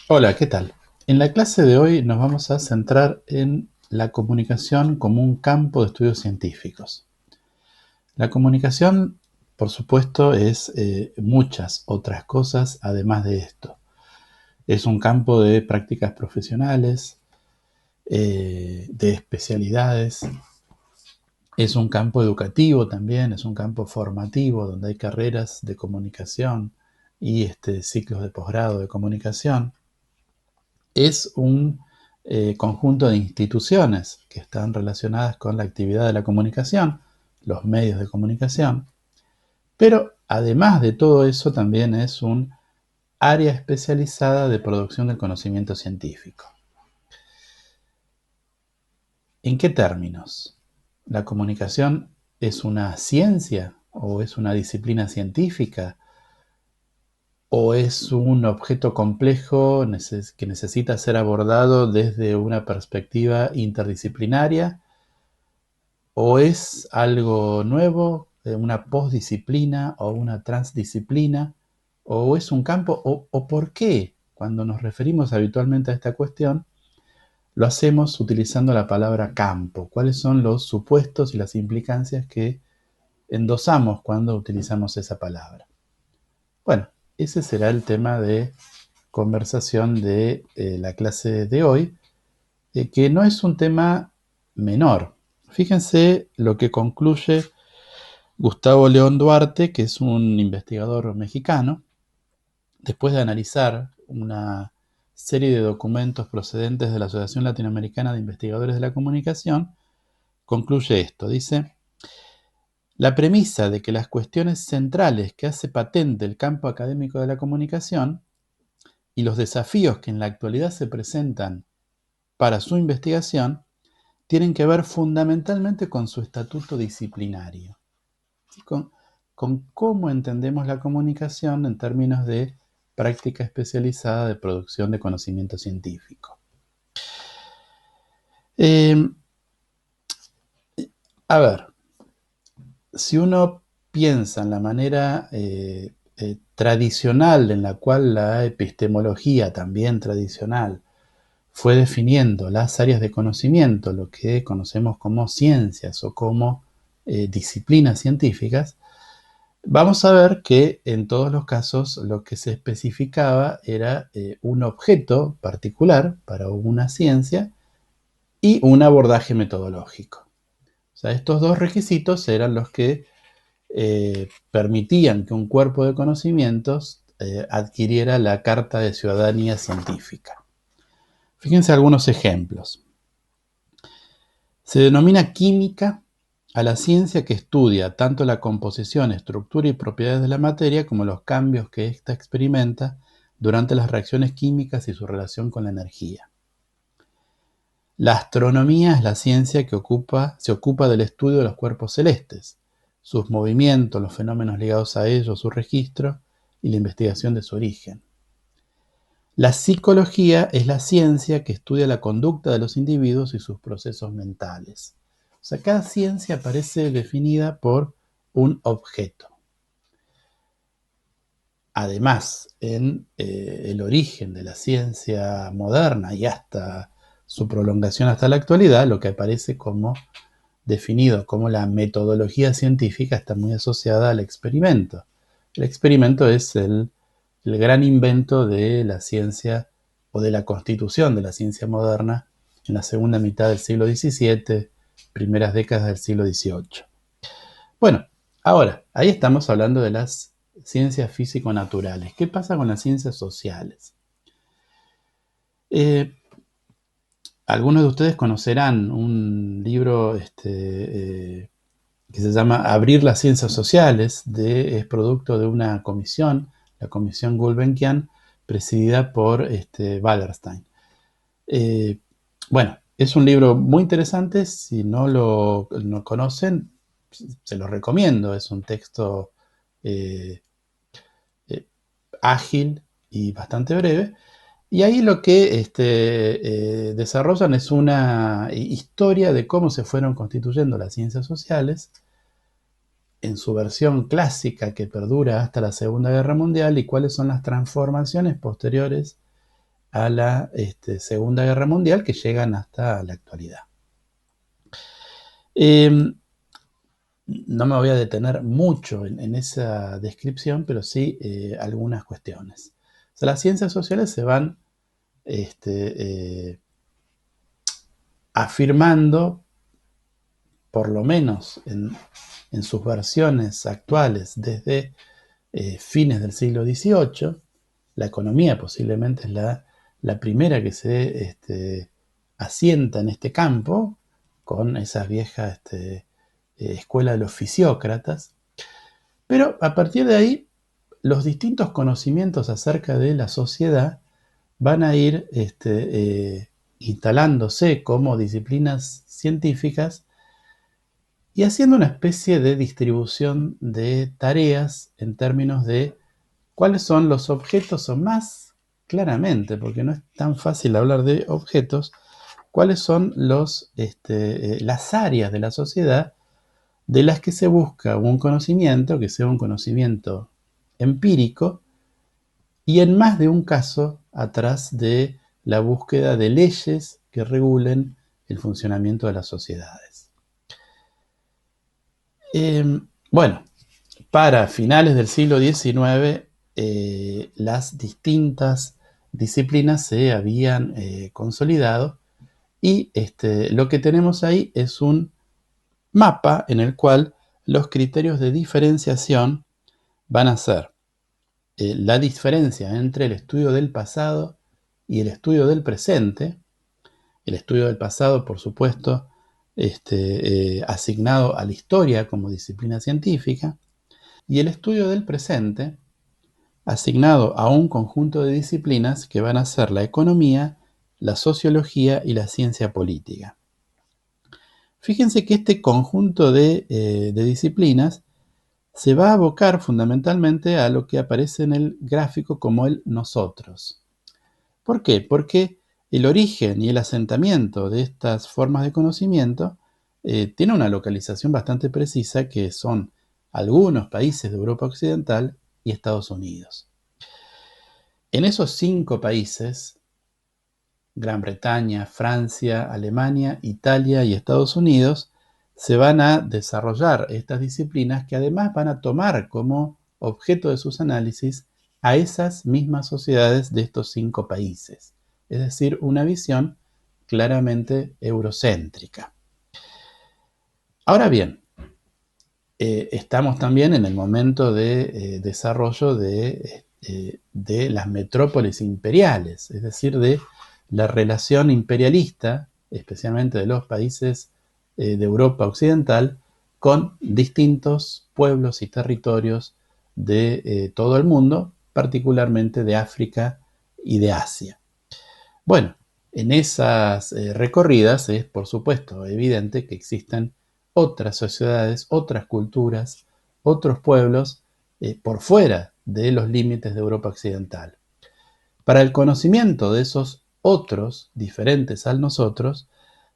Hola, ¿qué tal? En la clase de hoy nos vamos a centrar en la comunicación como un campo de estudios científicos. La comunicación, por supuesto, es muchas otras cosas además de esto. Es un campo de prácticas profesionales, de especialidades, es un campo educativo también, es un campo formativo donde hay carreras de comunicación y ciclos de posgrado de comunicación. Es un conjunto de instituciones que están relacionadas con la actividad de la comunicación, los medios de comunicación, pero además de todo eso también es un área especializada de producción del conocimiento científico. ¿En qué términos? ¿La comunicación es una ciencia o es una disciplina científica o es un objeto complejo que necesita ser abordado desde una perspectiva interdisciplinaria? ¿O es algo nuevo, una postdisciplina o una transdisciplina? ¿O es un campo? ¿O por qué, cuando nos referimos habitualmente a esta cuestión, lo hacemos utilizando la palabra campo? ¿Cuáles son los supuestos y las implicancias que endosamos cuando utilizamos esa palabra? Bueno, ese será el tema de conversación de la clase de hoy, que no es un tema menor. Fíjense lo que concluye Gustavo León Duarte, que es un investigador mexicano, después de analizar una serie de documentos procedentes de la Asociación Latinoamericana de Investigadores de la Comunicación, concluye esto. Dice: la premisa de que las cuestiones centrales que hace patente el campo académico de la comunicación y los desafíos que en la actualidad se presentan para su investigación tienen que ver fundamentalmente con su estatuto disciplinario, ¿sí? Con cómo entendemos la comunicación en términos de práctica especializada de producción de conocimiento científico. Eh, a ver, si uno piensa en la manera tradicional en la cual la epistemología, también tradicional, fue definiendo las áreas de conocimiento, lo que conocemos como ciencias o como disciplinas científicas, vamos a ver que en todos los casos lo que se especificaba era un objeto particular para una ciencia y un abordaje metodológico. O sea, estos dos requisitos eran los que permitían que un cuerpo de conocimientos adquiriera la Carta de Ciudadanía Científica. Fíjense algunos ejemplos. Se denomina química a la ciencia que estudia tanto la composición, estructura y propiedades de la materia como los cambios que ésta experimenta durante las reacciones químicas y su relación con la energía. La astronomía es la ciencia que se ocupa del estudio de los cuerpos celestes, sus movimientos, los fenómenos ligados a ellos, su registro y la investigación de su origen. La psicología es la ciencia que estudia la conducta de los individuos y sus procesos mentales. O sea, cada ciencia aparece definida por un objeto. Además, en el origen de la ciencia moderna y hasta su prolongación hasta la actualidad, lo que aparece como definido como la metodología científica está muy asociada al experimento. El experimento es el gran invento de la ciencia o de la constitución de la ciencia moderna en la segunda mitad del siglo XVII, primeras décadas del siglo XVIII. Bueno, ahora, ahí estamos hablando de las ciencias físico-naturales. ¿Qué pasa con las ciencias sociales? Eh, Algunos de ustedes conocerán un libro que se llama Abrir las ciencias sociales, es producto de una comisión, la Comisión Gulbenkian, presidida por Wallerstein. Eh, bueno, es un libro muy interesante, si no conocen, se lo recomiendo, es un texto eh, eh, ágil y bastante breve, y ahí lo que desarrollan es una historia de cómo se fueron constituyendo las ciencias sociales en su versión clásica que perdura hasta la Segunda Guerra Mundial y cuáles son las transformaciones posteriores a la Segunda Guerra Mundial, que llegan hasta la actualidad. No me voy a detener mucho en esa descripción, pero sí algunas cuestiones. O sea, las ciencias sociales se van afirmando, por lo menos en sus versiones actuales, desde fines del siglo XVIII. La economía posiblemente es la primera que se asienta en este campo, con esa vieja escuela de los fisiócratas. Pero a partir de ahí, los distintos conocimientos acerca de la sociedad van a ir instalándose como disciplinas científicas y haciendo una especie de distribución de tareas en términos de cuáles son los objetos, o más claramente, porque no es tan fácil hablar de objetos, cuáles son las áreas de la sociedad de las que se busca un conocimiento que sea un conocimiento empírico y en más de un caso atrás de la búsqueda de leyes que regulen el funcionamiento de las sociedades. Bueno, para finales del siglo XIX, las distintas disciplinas se habían consolidado y lo que tenemos ahí es un mapa en el cual los criterios de diferenciación van a ser la diferencia entre el estudio del pasado y el estudio del presente. El estudio del pasado, por supuesto, asignado a la historia como disciplina científica, y el estudio del presente, asignado a un conjunto de disciplinas que van a ser la economía, la sociología y la ciencia política. Fíjense que este conjunto de disciplinas se va a abocar fundamentalmente a lo que aparece en el gráfico como el nosotros. ¿Por qué? Porque el origen y el asentamiento de estas formas de conocimiento tiene una localización bastante precisa, que son algunos países de Europa Occidental y Estados Unidos. En esos 5 países, Gran Bretaña, Francia, Alemania, Italia y Estados Unidos, se van a desarrollar estas disciplinas que además van a tomar como objeto de sus análisis a esas mismas sociedades de estos 5 países. Es decir, una visión claramente eurocéntrica. Ahora bien, estamos también en el momento de desarrollo de las metrópolis imperiales, es decir, de la relación imperialista, especialmente de los países de Europa Occidental, con distintos pueblos y territorios de todo el mundo, particularmente de África y de Asia. Bueno, en esas recorridas es, por supuesto, evidente que existen otras sociedades, otras culturas, otros pueblos por fuera de los límites de Europa Occidental. Para el conocimiento de esos otros diferentes a nosotros,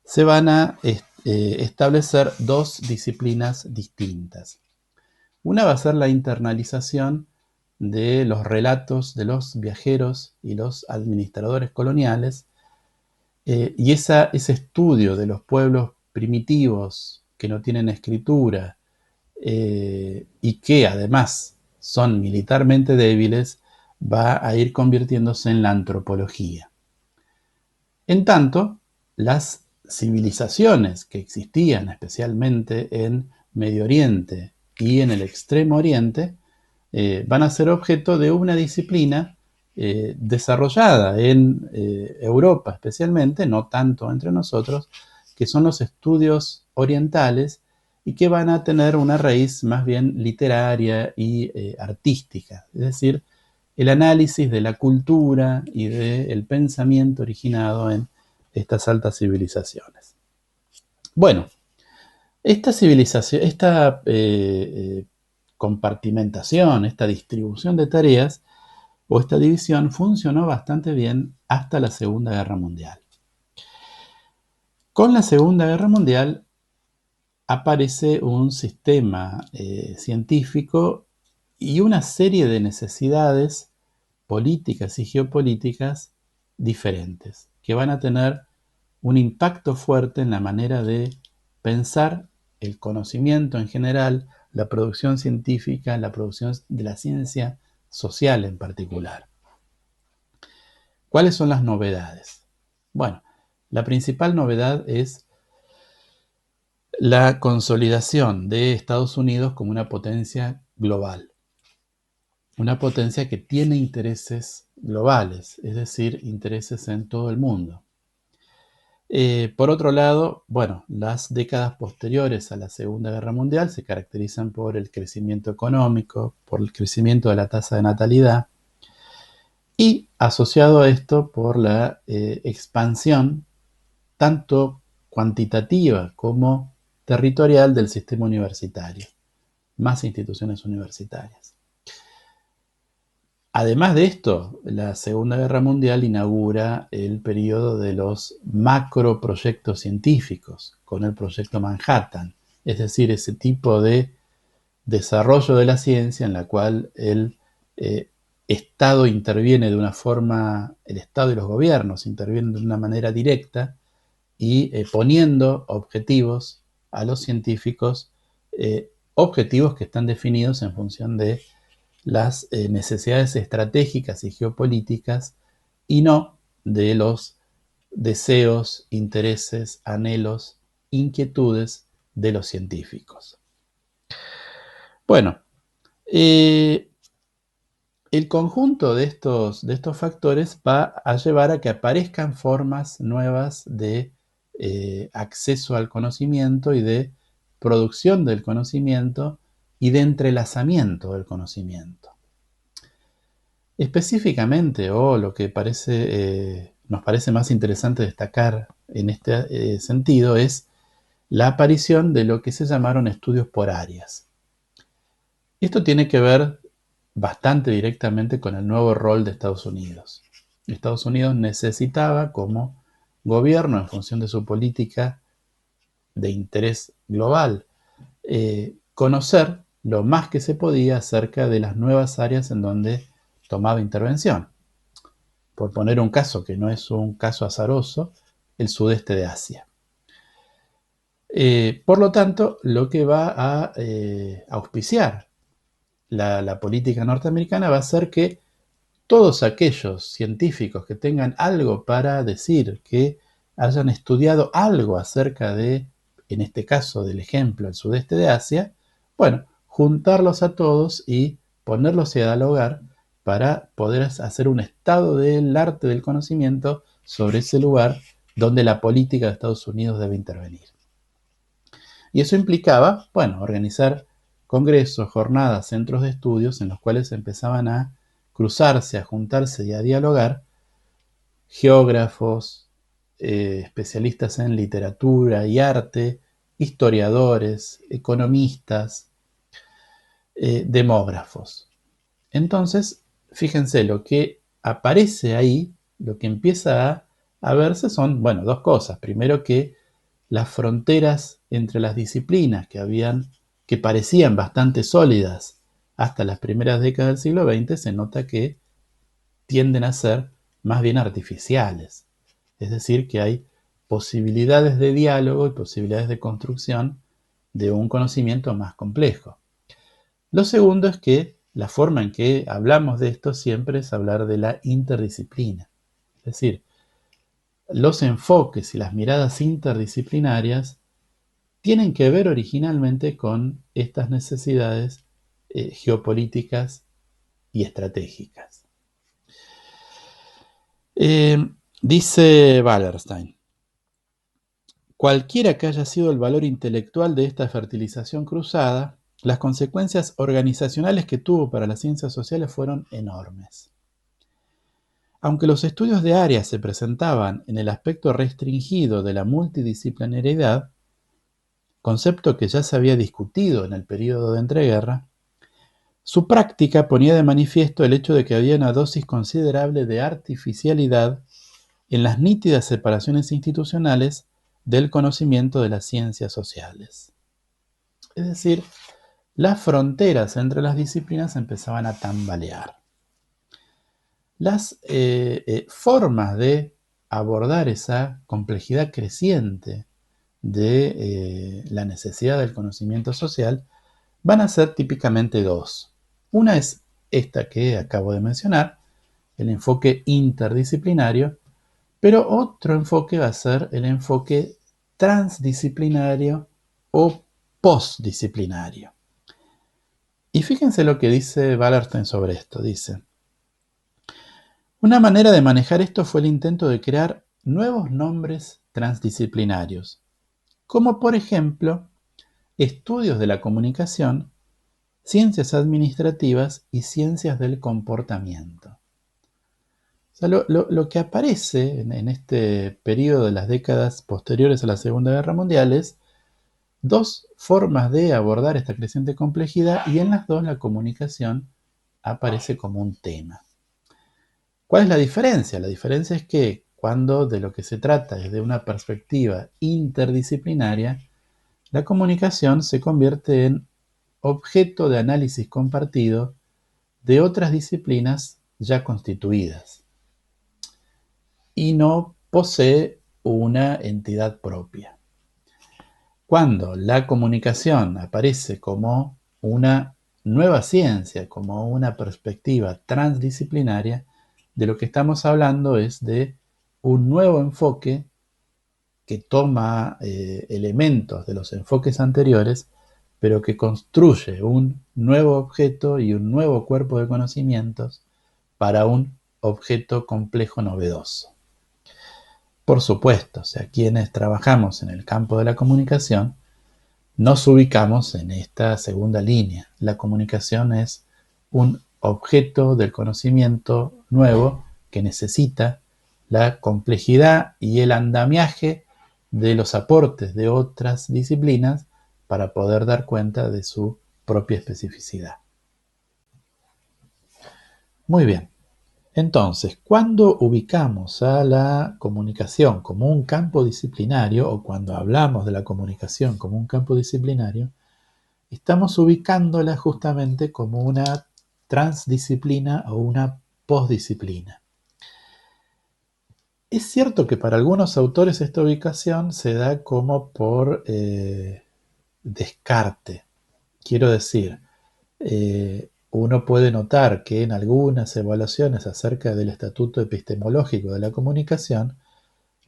se van a establecer 2 disciplinas distintas. Una va a ser la internalización de los relatos de los viajeros y los administradores coloniales, y ese estudio de los pueblos primitivos que no tienen escritura y que además son militarmente débiles, va a ir convirtiéndose en la antropología. En tanto, las civilizaciones que existían especialmente en Medio Oriente y en el Extremo Oriente van a ser objeto de una disciplina desarrollada en Europa especialmente, no tanto entre nosotros, que son los estudios orientales y que van a tener una raíz más bien literaria y artística, es decir, el análisis de la cultura y del pensamiento originado en estas altas civilizaciones. Bueno, esta civilización, esta compartimentación, esta distribución de tareas o esta división funcionó bastante bien hasta la Segunda Guerra Mundial. Con la Segunda Guerra Mundial aparece un sistema científico y una serie de necesidades políticas y geopolíticas diferentes, que van a tener un impacto fuerte en la manera de pensar el conocimiento en general, la producción científica, la producción de la ciencia social en particular. ¿Cuáles son las novedades? Bueno, la principal novedad es la consolidación de Estados Unidos como una potencia global, una potencia que tiene intereses globales, es decir, intereses en todo el mundo. Por otro lado, bueno, las décadas posteriores a la Segunda Guerra Mundial se caracterizan por el crecimiento económico, por el crecimiento de la tasa de natalidad y asociado a esto por la expansión tanto cuantitativa como territorial del sistema universitario, más instituciones universitarias. Además de esto, la Segunda Guerra Mundial inaugura el periodo de los macroproyectos científicos, con el proyecto Manhattan, es decir, ese tipo de desarrollo de la ciencia en la cual el Estado interviene de una forma, el Estado y los gobiernos intervienen de una manera directa y poniendo objetivos a los científicos, objetivos que están definidos en función de las necesidades estratégicas y geopolíticas y no de los deseos, intereses, anhelos, inquietudes de los científicos. Bueno, el conjunto de estos factores va a llevar a que aparezcan formas nuevas de acceso al conocimiento y de producción del conocimiento y de entrelazamiento del conocimiento. Específicamente, o lo que nos parece más interesante destacar en este sentido, es la aparición de lo que se llamaron estudios por áreas. Esto tiene que ver bastante directamente con el nuevo rol de Estados Unidos. Estados Unidos necesitaba, como gobierno, en función de su política de interés global, conocer lo más que se podía acerca de las nuevas áreas en donde tomaba intervención. Por poner un caso que no es un caso azaroso, el sudeste de Asia. Por lo tanto, lo que va a auspiciar la política norteamericana va a ser que todos aquellos científicos que tengan algo para decir, que hayan estudiado algo acerca de, en este caso del ejemplo, el sudeste de Asia, bueno, juntarlos a todos y ponerlos a dialogar para poder hacer un estado del arte del conocimiento sobre ese lugar donde la política de Estados Unidos debe intervenir. Y eso implicaba, bueno, organizar congresos, jornadas, centros de estudios en los cuales empezaban a cruzarse, a juntarse y a dialogar geógrafos, especialistas en literatura y arte, historiadores, economistas, demógrafos. Entonces, fíjense, lo que aparece ahí, lo que empieza a verse son, bueno, dos cosas. Primero, que las fronteras entre las disciplinas que parecían bastante sólidas hasta las primeras décadas del siglo XX, se nota que tienden a ser más bien artificiales. Es decir, que hay posibilidades de diálogo y posibilidades de construcción de un conocimiento más complejo. Lo segundo es que la forma en que hablamos de esto siempre es hablar de la interdisciplina. Es decir, los enfoques y las miradas interdisciplinarias tienen que ver originalmente con estas necesidades geopolíticas y estratégicas. Dice Wallerstein: cualquiera que haya sido el valor intelectual de esta fertilización cruzada, las consecuencias organizacionales que tuvo para las ciencias sociales fueron enormes. Aunque los estudios de área se presentaban en el aspecto restringido de la multidisciplinariedad, concepto que ya se había discutido en el período de entreguerra, su práctica ponía de manifiesto el hecho de que había una dosis considerable de artificialidad en las nítidas separaciones institucionales del conocimiento de las ciencias sociales. Es decir, las fronteras entre las disciplinas empezaban a tambalear. las formas de abordar esa complejidad creciente de la necesidad del conocimiento social van a ser típicamente dos. Una es esta que acabo de mencionar, el enfoque interdisciplinario, pero otro enfoque va a ser el enfoque transdisciplinario o postdisciplinario. Y fíjense lo que dice Wallerstein sobre esto. Dice, una manera de manejar esto fue el intento de crear nuevos nombres transdisciplinarios, como por ejemplo estudios de la comunicación, ciencias administrativas y ciencias del comportamiento. O sea, lo que aparece en este periodo de las décadas posteriores a la Segunda Guerra Mundial es dos formas de abordar esta creciente complejidad y en las dos la comunicación aparece como un tema. ¿Cuál es la diferencia? La diferencia es que cuando de lo que se trata es de una perspectiva interdisciplinaria, la comunicación se convierte en objeto de análisis compartido de otras disciplinas ya constituidas y no posee una entidad propia. Cuando la comunicación aparece como una nueva ciencia, como una perspectiva transdisciplinaria, de lo que estamos hablando es de un nuevo enfoque que toma elementos de los enfoques anteriores, pero que construye un nuevo objeto y un nuevo cuerpo de conocimientos para un objeto complejo novedoso. Por supuesto, o sea, quienes trabajamos en el campo de la comunicación, nos ubicamos en esta segunda línea. La comunicación es un objeto del conocimiento nuevo que necesita la complejidad y el andamiaje de los aportes de otras disciplinas para poder dar cuenta de su propia especificidad. Muy bien. Entonces, cuando ubicamos a la comunicación como un campo disciplinario, o cuando hablamos de la comunicación como un campo disciplinario, estamos ubicándola justamente como una transdisciplina o una postdisciplina. Es cierto que para algunos autores esta ubicación se da como por descarte. Quiero decir, uno puede notar que en algunas evaluaciones acerca del estatuto epistemológico de la comunicación,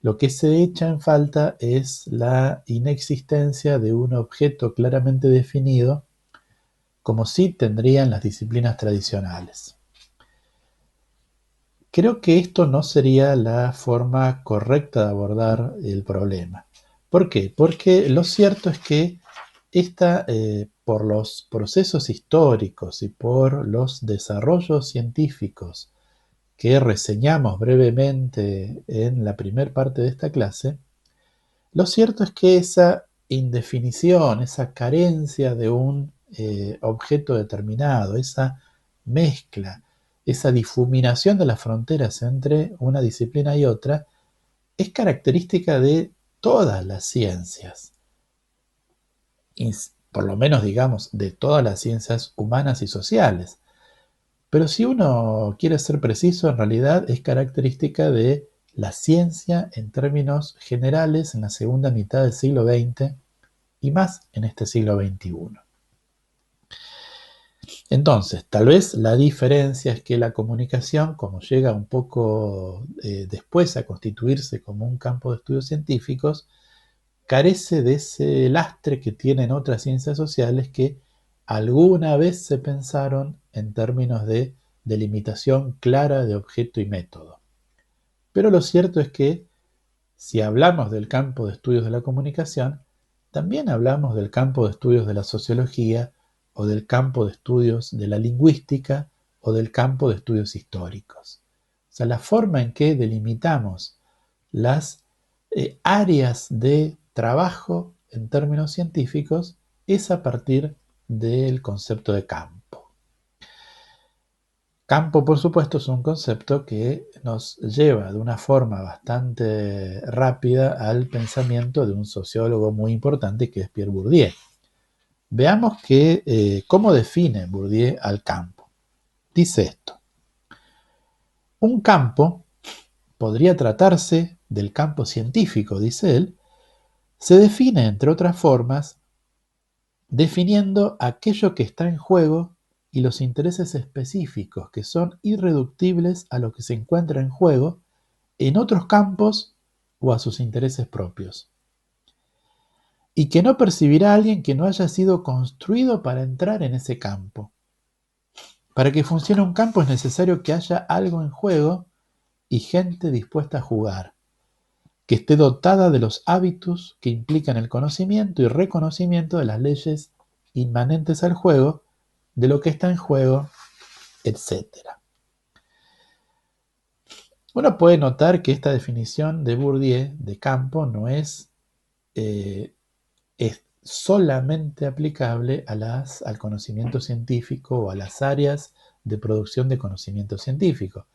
lo que se echa en falta es la inexistencia de un objeto claramente definido, como sí tendrían las disciplinas tradicionales. Creo que esto no sería la forma correcta de abordar el problema. ¿Por qué? Porque lo cierto es que por los procesos históricos y por los desarrollos científicos que reseñamos brevemente en la primera parte de esta clase, lo cierto es que esa indefinición, esa carencia de un objeto determinado, esa mezcla, esa difuminación de las fronteras entre una disciplina y otra, es característica de todas las ciencias, por lo menos digamos de todas las ciencias humanas y sociales. Pero si uno quiere ser preciso, en realidad es característica de la ciencia en términos generales en la segunda mitad del siglo XX y más en este siglo XXI. Entonces, tal vez la diferencia es que la comunicación, como llega un poco después a constituirse como un campo de estudios científicos, carece de ese lastre que tienen otras ciencias sociales que alguna vez se pensaron en términos de delimitación clara de objeto y método. Pero lo cierto es que si hablamos del campo de estudios de la comunicación, también hablamos del campo de estudios de la sociología o del campo de estudios de la lingüística o del campo de estudios históricos. O sea, la forma en que delimitamos las áreas de trabajo en términos científicos es a partir del concepto de campo. Campo, por supuesto, es un concepto que nos lleva de una forma bastante rápida al pensamiento de un sociólogo muy importante que es Pierre Bourdieu. Veamos cómo define Bourdieu al campo. Dice esto: Un campo podría tratarse del campo científico, dice él, se define, entre otras formas, definiendo aquello que está en juego y los intereses específicos que son irreductibles a lo que se encuentra en juego en otros campos o a sus intereses propios. Y que no percibirá a alguien que no haya sido construido para entrar en ese campo. Para que funcione un campo es necesario que haya algo en juego y gente dispuesta a jugar, que esté dotada de los hábitos que implican el conocimiento y reconocimiento de las leyes inmanentes al juego, de lo que está en juego, etc. Uno puede notar que esta definición de Bourdieu de campo no es solamente aplicable al conocimiento científico o a las áreas de producción de conocimiento científico.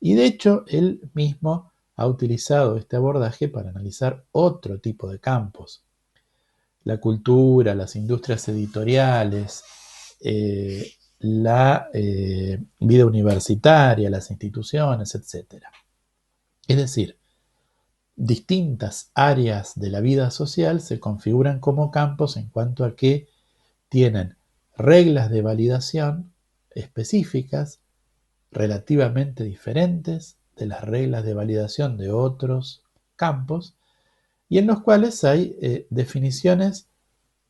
Y de hecho, él mismo ha utilizado este abordaje para analizar otro tipo de campos. La cultura, las industrias editoriales, la vida universitaria, las instituciones, etc. Es decir, distintas áreas de la vida social se configuran como campos en cuanto a que tienen reglas de validación específicas relativamente diferentes de las reglas de validación de otros campos y en los cuales hay definiciones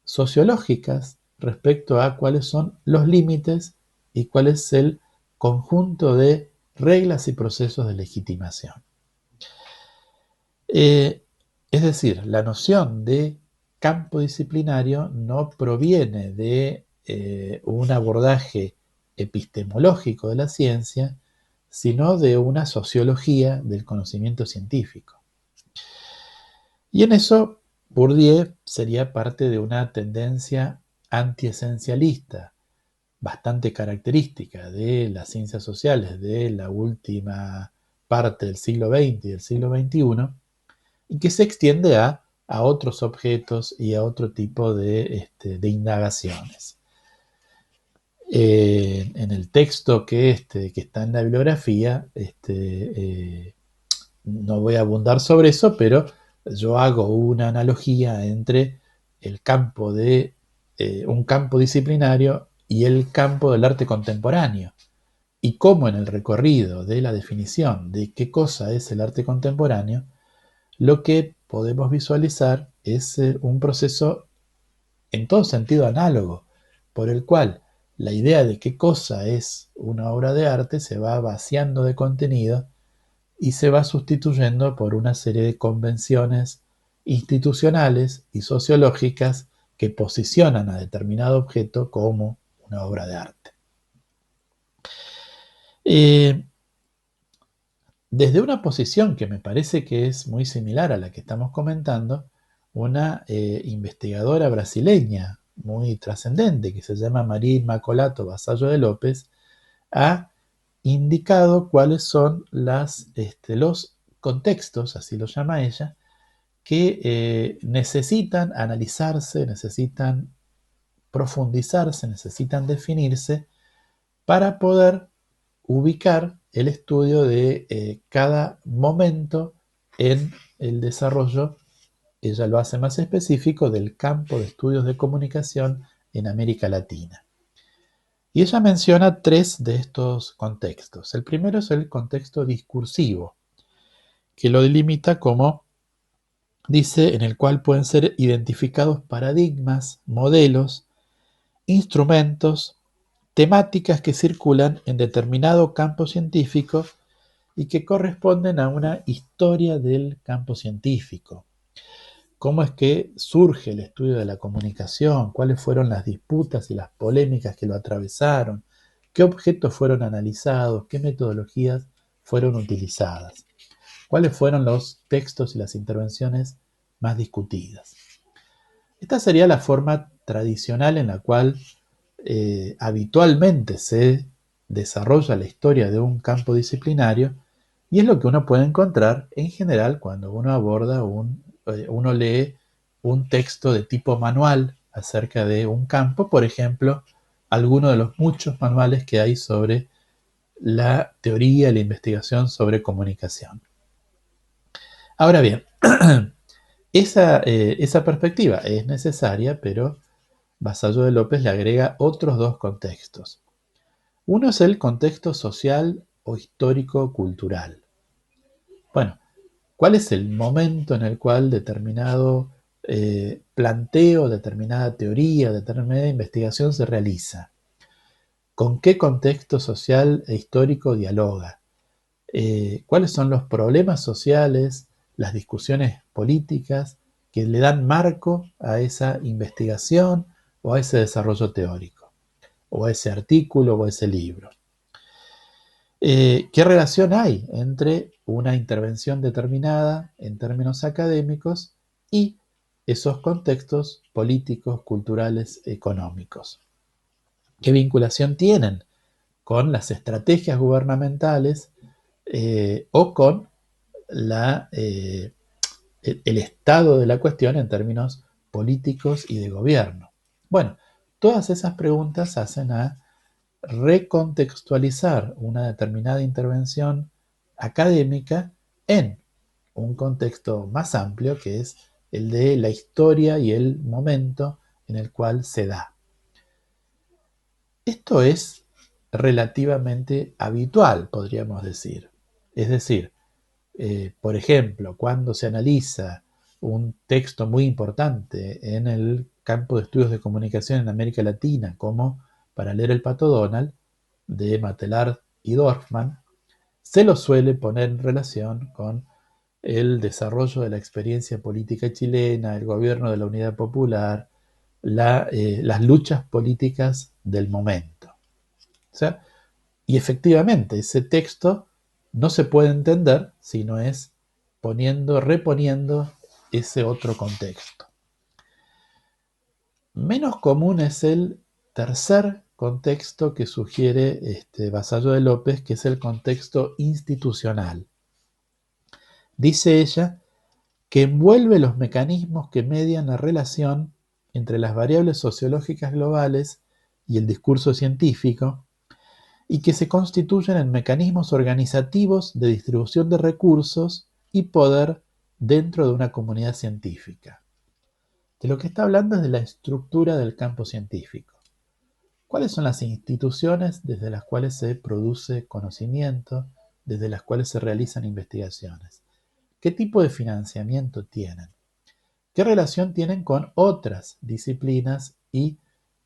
sociológicas respecto a cuáles son los límites y cuál es el conjunto de reglas y procesos de legitimación. Es decir, la noción de campo disciplinario no proviene de un abordaje epistemológico de la ciencia, sino de una sociología del conocimiento científico. Y en eso, Bourdieu sería parte de una tendencia antiesencialista, bastante característica de las ciencias sociales de la última parte del siglo XX y del siglo XXI, y que se extiende a otros objetos y a otro tipo de indagaciones. En el texto que está en la bibliografía, no voy a abundar sobre eso, pero yo hago una analogía entre el campo de un campo disciplinario y el campo del arte contemporáneo, y cómo en el recorrido de la definición de qué cosa es el arte contemporáneo, lo que podemos visualizar es un proceso en todo sentido análogo, por el cual la idea de qué cosa es una obra de arte se va vaciando de contenido y se va sustituyendo por una serie de convenciones institucionales y sociológicas que posicionan a determinado objeto como una obra de arte. Desde una posición que me parece que es muy similar a la que estamos comentando, una investigadora brasileña muy trascendente que se llama María Immaculata Vasallo de López ha indicado cuáles son los contextos, así lo llama ella, que necesitan analizarse, necesitan profundizarse, necesitan definirse para poder ubicar el estudio de cada momento en el desarrollo, ella lo hace más específico, del campo de estudios de comunicación en América Latina. Y ella menciona tres de estos contextos. El primero es el contexto discursivo, que lo delimita como, dice, en el cual pueden ser identificados paradigmas, modelos, instrumentos, temáticas que circulan en determinado campo científico y que corresponden a una historia del campo científico. ¿Cómo es que surge el estudio de la comunicación? ¿Cuáles fueron las disputas y las polémicas que lo atravesaron? ¿Qué objetos fueron analizados? ¿Qué metodologías fueron utilizadas? ¿Cuáles fueron los textos y las intervenciones más discutidas? Esta sería la forma tradicional en la cual habitualmente se desarrolla la historia de un campo disciplinario, y es lo que uno puede encontrar en general cuando uno aborda uno lee un texto de tipo manual acerca de un campo, por ejemplo, alguno de los muchos manuales que hay sobre la teoría y la investigación sobre comunicación. Ahora bien, esa perspectiva es necesaria, pero Vasallo de López le agrega otros dos contextos. Uno es el contexto social o histórico-cultural. Bueno, ¿cuál es el momento en el cual determinado planteo, determinada teoría, determinada investigación se realiza? ¿Con qué contexto social e histórico dialoga? ¿Cuáles son los problemas sociales, las discusiones políticas que le dan marco a esa investigación o a ese desarrollo teórico, o a ese artículo o a ese libro? ¿Qué relación hay entre una intervención determinada en términos académicos y esos contextos políticos, culturales, económicos? ¿Qué vinculación tienen con las estrategias gubernamentales o con el estado de la cuestión en términos políticos y de gobierno? Bueno, todas esas preguntas hacen a recontextualizar una determinada intervención académica en un contexto más amplio, que es el de la historia y el momento en el cual se da. Esto es relativamente habitual, podríamos decir. Es decir, por ejemplo, cuando se analiza un texto muy importante en el campo de estudios de comunicación en América Latina, como Para leer el Pato Donald, de Matelar y Dorfman, se lo suele poner en relación con el desarrollo de la experiencia política chilena, el gobierno de la Unidad Popular, las luchas políticas del momento. O sea, y efectivamente, ese texto no se puede entender si no es reponiendo ese otro contexto. Menos común es el tercer contexto que sugiere Vasallo de López, que es el contexto institucional. Dice ella que envuelve los mecanismos que median la relación entre las variables sociológicas globales y el discurso científico, y que se constituyen en mecanismos organizativos de distribución de recursos y poder dentro de una comunidad científica. De lo que está hablando es de la estructura del campo científico. ¿Cuáles son las instituciones desde las cuales se produce conocimiento, desde las cuales se realizan investigaciones? ¿Qué tipo de financiamiento tienen? ¿Qué relación tienen con otras disciplinas y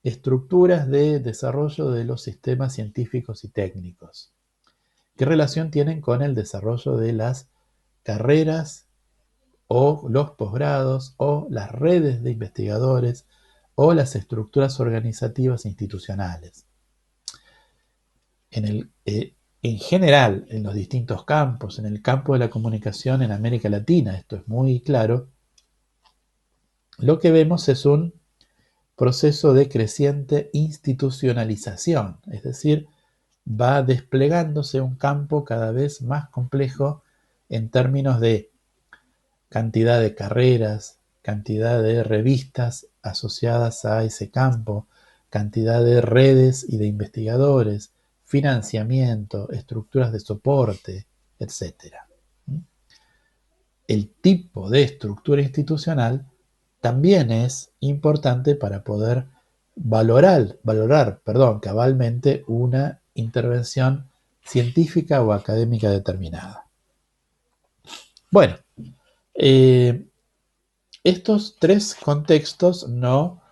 estructuras de desarrollo de los sistemas científicos y técnicos? ¿Qué relación tienen con el desarrollo de las carreras o los posgrados o las redes de investigadores o las estructuras organizativas institucionales? En general, en los distintos campos, en el campo de la comunicación en América Latina, esto es muy claro, lo que vemos es un proceso de creciente institucionalización, es decir, va desplegándose un campo cada vez más complejo en términos de cantidad de carreras, cantidad de revistas asociadas a ese campo, cantidad de redes y de investigadores, financiamiento, estructuras de soporte, etc. El tipo de estructura institucional también es importante para poder valorar cabalmente una intervención científica o académica determinada. Bueno, estos tres contextos no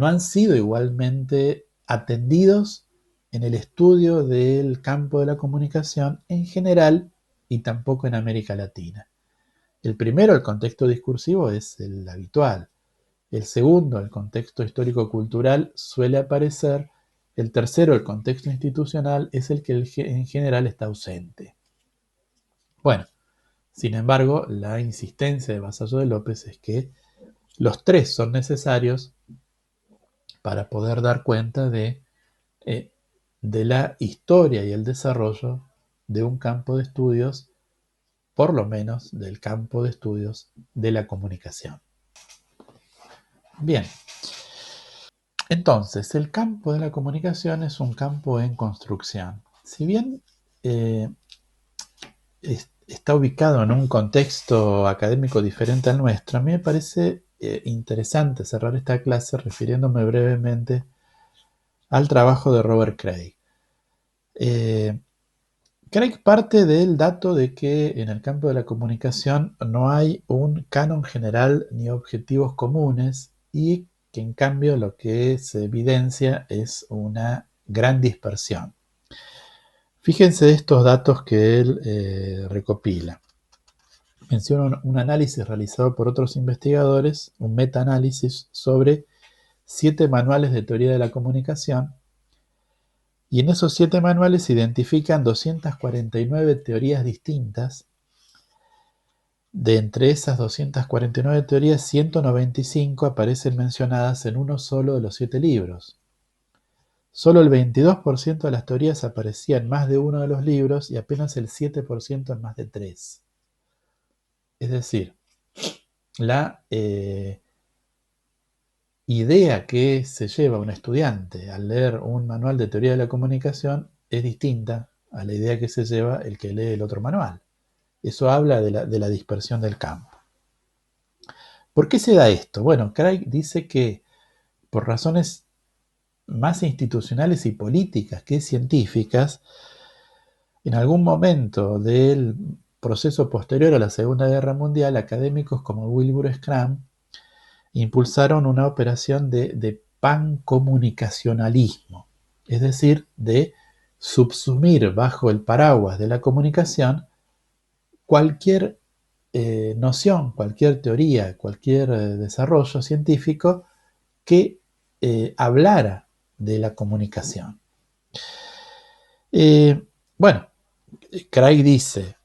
han sido igualmente atendidos en el estudio del campo de la comunicación en general y tampoco en América Latina. El primero, el contexto discursivo, es el habitual. El segundo, el contexto histórico-cultural, suele aparecer. El tercero, el contexto institucional, es el que en general está ausente. Bueno, sin embargo, la insistencia de Vasallo de López es que los tres son necesarios para poder dar cuenta de la historia y el desarrollo de un campo de estudios, por lo menos del campo de estudios de la comunicación. Bien, entonces el campo de la comunicación es un campo en construcción. si bien está ubicado en un contexto académico diferente al nuestro, a mí me parece interesante cerrar esta clase refiriéndome brevemente al trabajo de Robert Craig. Craig parte del dato de que en el campo de la comunicación no hay un canon general ni objetivos comunes y que en cambio lo que se evidencia es una gran dispersión. Fíjense estos datos que él recopila. Menciona un análisis realizado por otros investigadores, un metaanálisis sobre 7 manuales de teoría de la comunicación, y en esos 7 manuales se identifican 249 teorías distintas. De entre esas 249 teorías, 195 aparecen mencionadas en uno solo de los 7 libros. Solo el 22% de las teorías aparecía en más de uno de los libros y apenas el 7% en más de 3. Es decir, la idea que se lleva un estudiante al leer un manual de teoría de la comunicación es distinta a la idea que se lleva el que lee el otro manual. Eso habla de la dispersión del campo. ¿Por qué se da esto? Bueno, Craig dice que por razones más institucionales y políticas que científicas, en algún momento del proceso posterior a la Segunda Guerra Mundial, académicos como Wilbur Schramm impulsaron una operación de pancomunicacionalismo, es decir, de subsumir bajo el paraguas de la comunicación cualquier noción, cualquier teoría, cualquier desarrollo científico que hablara de la comunicación. Bueno, Craig dice,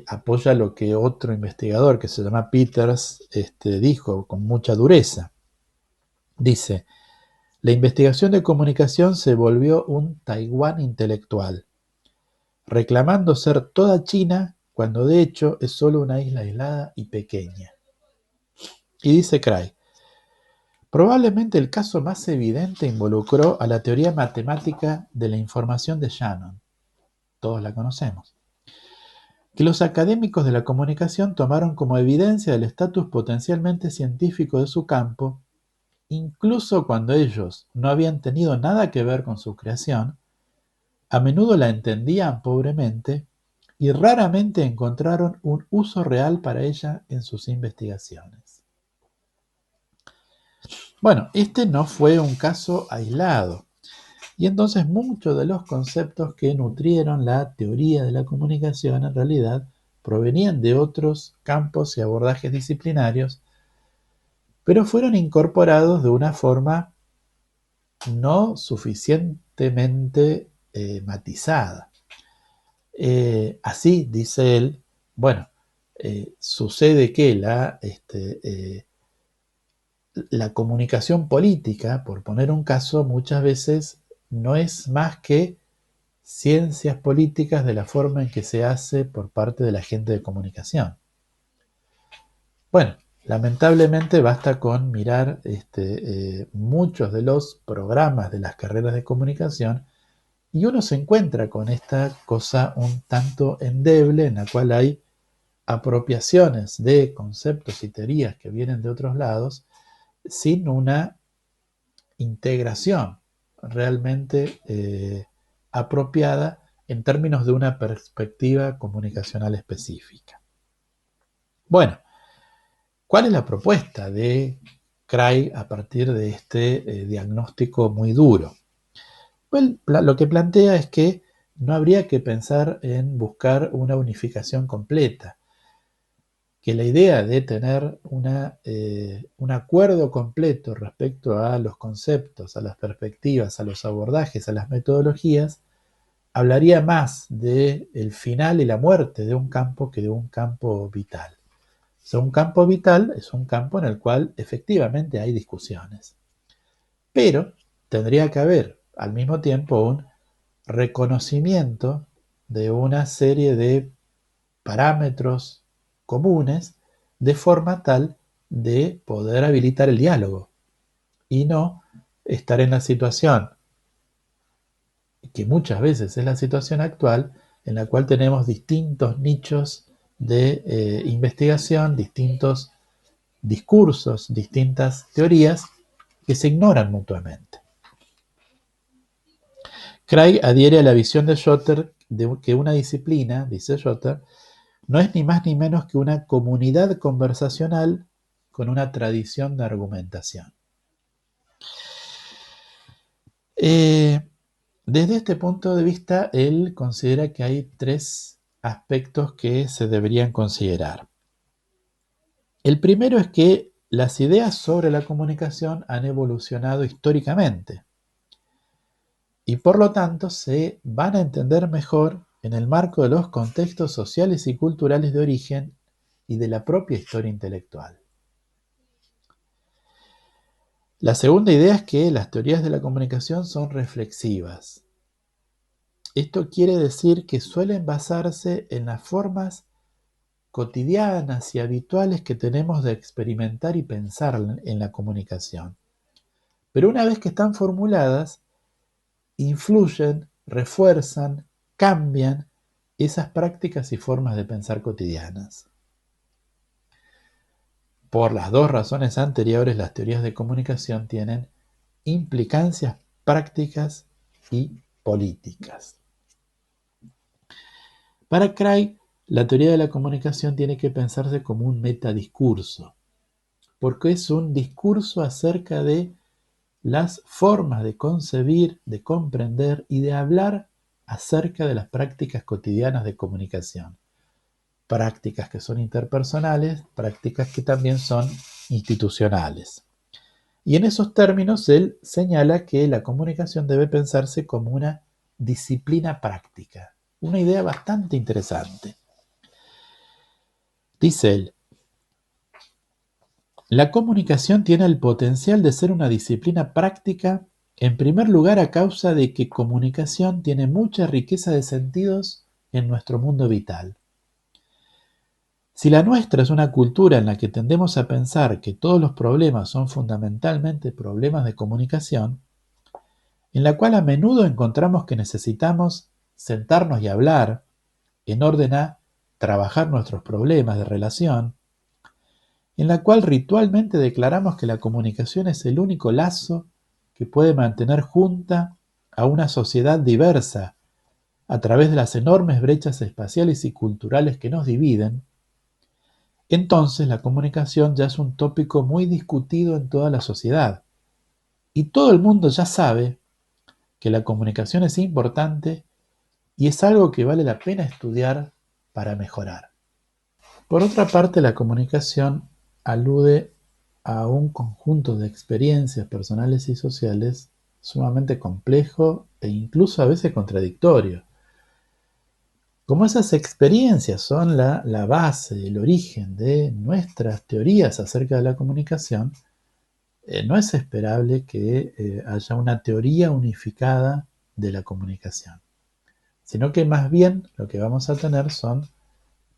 apoya lo que otro investigador que se llama Peters dijo con mucha dureza. Dice, la investigación de comunicación se volvió un Taiwán intelectual, reclamando ser toda China cuando de hecho es solo una isla aislada y pequeña. Y dice Craig, probablemente el caso más evidente involucró a la teoría matemática de la información de Shannon. Todos la conocemos. Que los académicos de la comunicación tomaron como evidencia del estatus potencialmente científico de su campo, incluso cuando ellos no habían tenido nada que ver con su creación, a menudo la entendían pobremente y raramente encontraron un uso real para ella en sus investigaciones. Bueno, este no fue un caso aislado, y entonces muchos de los conceptos que nutrieron la teoría de la comunicación en realidad provenían de otros campos y abordajes disciplinarios, pero fueron incorporados de una forma no suficientemente matizada. Así, dice él, bueno, sucede que la comunicación política, por poner un caso, muchas veces no es más que ciencias políticas de la forma en que se hace por parte de la gente de comunicación. Bueno, lamentablemente basta con mirar muchos de los programas de las carreras de comunicación y uno se encuentra con esta cosa un tanto endeble en la cual hay apropiaciones de conceptos y teorías que vienen de otros lados sin una integración realmente apropiada en términos de una perspectiva comunicacional específica. Bueno, ¿cuál es la propuesta de Craig a partir de este diagnóstico muy duro? Well, lo que plantea es que no habría que pensar en buscar una unificación completa, que la idea de tener un acuerdo completo respecto a los conceptos, a las perspectivas, a los abordajes, a las metodologías, hablaría más del final y la muerte de un campo que de un campo vital. O sea, un campo vital es un campo en el cual efectivamente hay discusiones, pero tendría que haber al mismo tiempo un reconocimiento de una serie de parámetros comunes de forma tal de poder habilitar el diálogo y no estar en la situación que muchas veces es la situación actual, en la cual tenemos distintos nichos de investigación, distintos discursos, distintas teorías que se ignoran mutuamente. Craig adhiere a la visión de Schotter de que una disciplina, dice Schotter, no es ni más ni menos que una comunidad conversacional con una tradición de argumentación. Desde este punto de vista, él considera que hay tres aspectos que se deberían considerar. El primero es que las ideas sobre la comunicación han evolucionado históricamente y por lo tanto se van a entender mejor en el marco de los contextos sociales y culturales de origen y de la propia historia intelectual. La segunda idea es que las teorías de la comunicación son reflexivas. Esto quiere decir que suelen basarse en las formas cotidianas y habituales que tenemos de experimentar y pensar en la comunicación. Pero una vez que están formuladas, influyen, refuerzan, cambian esas prácticas y formas de pensar cotidianas. Por las dos razones anteriores, las teorías de comunicación tienen implicancias prácticas y políticas. Para Craig, la teoría de la comunicación tiene que pensarse como un metadiscurso, porque es un discurso acerca de las formas de concebir, de comprender y de hablar acerca de las prácticas cotidianas de comunicación. Prácticas que son interpersonales, prácticas que también son institucionales. Y en esos términos él señala que la comunicación debe pensarse como una disciplina práctica. Una idea bastante interesante. Dice él, la comunicación tiene el potencial de ser una disciplina práctica, en primer lugar a causa de que comunicación tiene mucha riqueza de sentidos en nuestro mundo vital. Si la nuestra es una cultura en la que tendemos a pensar que todos los problemas son fundamentalmente problemas de comunicación, en la cual a menudo encontramos que necesitamos sentarnos y hablar en orden a trabajar nuestros problemas de relación, en la cual ritualmente declaramos que la comunicación es el único lazo que puede mantener junta a una sociedad diversa a través de las enormes brechas espaciales y culturales que nos dividen, entonces la comunicación ya es un tópico muy discutido en toda la sociedad. Y todo el mundo ya sabe que la comunicación es importante y es algo que vale la pena estudiar para mejorar. Por otra parte, la comunicación alude a un conjunto de experiencias personales y sociales sumamente complejo e incluso a veces contradictorio. Como esas experiencias son la base, el origen de nuestras teorías acerca de la comunicación, no es esperable que haya una teoría unificada de la comunicación, sino que más bien lo que vamos a tener son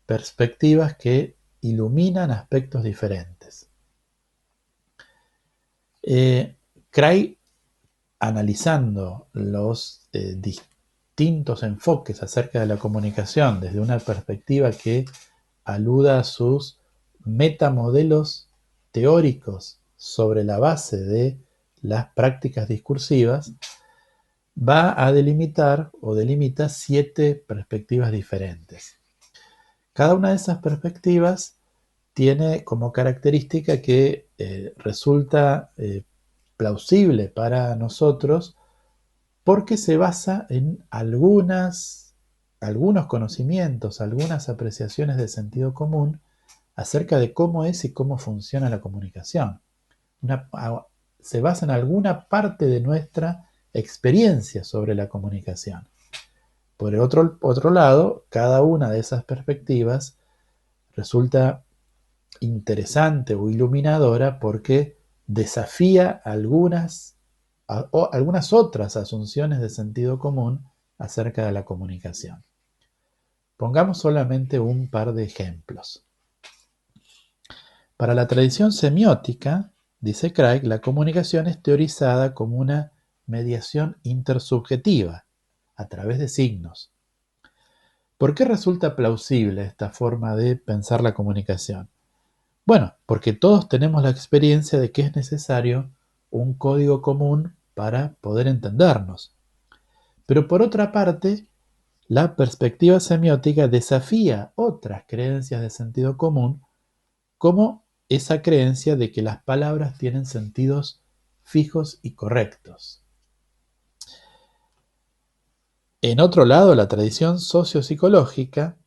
perspectivas que iluminan aspectos diferentes. Craig, analizando los distintos enfoques acerca de la comunicación desde una perspectiva que aluda a sus metamodelos teóricos sobre la base de las prácticas discursivas, va a delimitar o delimita 7 perspectivas diferentes. Cada una de esas perspectivas tiene como característica que resulta plausible para nosotros porque se basa en algunos conocimientos, algunas apreciaciones de sentido común acerca de cómo es y cómo funciona la comunicación. Se basa en alguna parte de nuestra experiencia sobre la comunicación. Por el otro lado, cada una de esas perspectivas resulta interesante o iluminadora porque desafía algunas otras asunciones de sentido común acerca de la comunicación. Pongamos solamente un par de ejemplos. Para la tradición semiótica, dice Craig, la comunicación es teorizada como una mediación intersubjetiva, a través de signos. ¿Por qué resulta plausible esta forma de pensar la comunicación? Bueno, porque todos tenemos la experiencia de que es necesario un código común para poder entendernos. Pero por otra parte, la perspectiva semiótica desafía otras creencias de sentido común, como esa creencia de que las palabras tienen sentidos fijos y correctos. En otro lado, la tradición sociopsicológica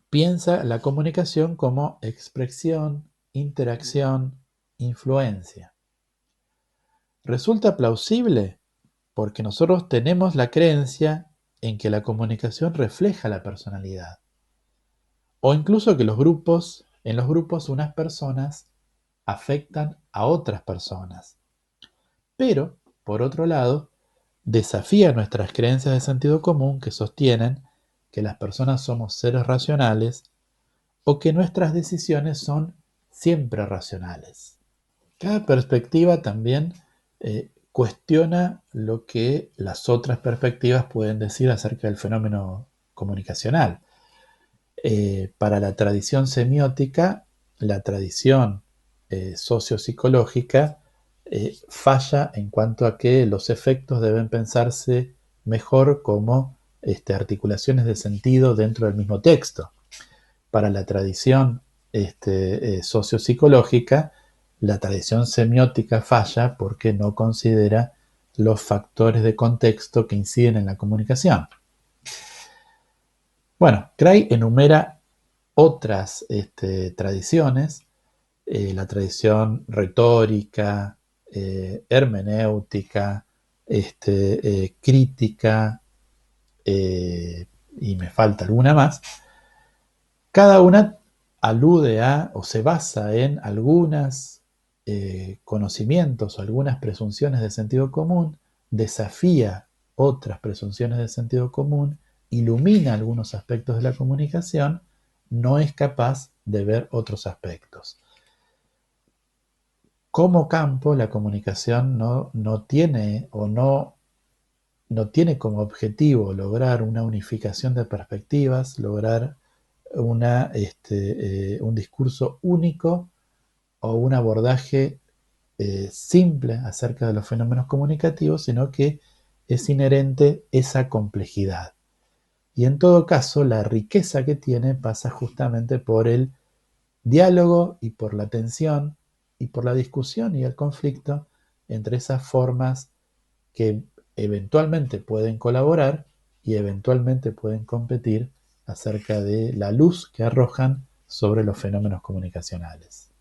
piensa la comunicación como expresión, interacción, influencia. Resulta plausible porque nosotros tenemos la creencia en que la comunicación refleja la personalidad. O incluso que en los grupos unas personas afectan a otras personas. Pero, por otro lado, desafía nuestras creencias de sentido común que sostienen que las personas somos seres racionales o que nuestras decisiones son siempre racionales. Cada perspectiva también cuestiona lo que las otras perspectivas pueden decir acerca del fenómeno comunicacional. Para la tradición semiótica, la tradición sociopsicológica falla en cuanto a que los efectos deben pensarse mejor como articulaciones de sentido dentro del mismo texto. Para la tradición sociopsicológica, la tradición semiótica falla porque no considera los factores de contexto que inciden en la comunicación. Bueno, Cray enumera otras tradiciones, la tradición retórica, hermenéutica, crítica, y me falta alguna más. Cada una alude a o se basa en algunos conocimientos o algunas presunciones de sentido común, desafía otras presunciones de sentido común, ilumina algunos aspectos de la comunicación, no es capaz de ver otros aspectos. Como campo, la comunicación no tiene como objetivo lograr una unificación de perspectivas, lograr un discurso único o un abordaje simple acerca de los fenómenos comunicativos, sino que es inherente esa complejidad. Y en todo caso, la riqueza que tiene pasa justamente por el diálogo y por la tensión y por la discusión y el conflicto entre esas formas que eventualmente pueden colaborar y eventualmente pueden competir acerca de la luz que arrojan sobre los fenómenos comunicacionales.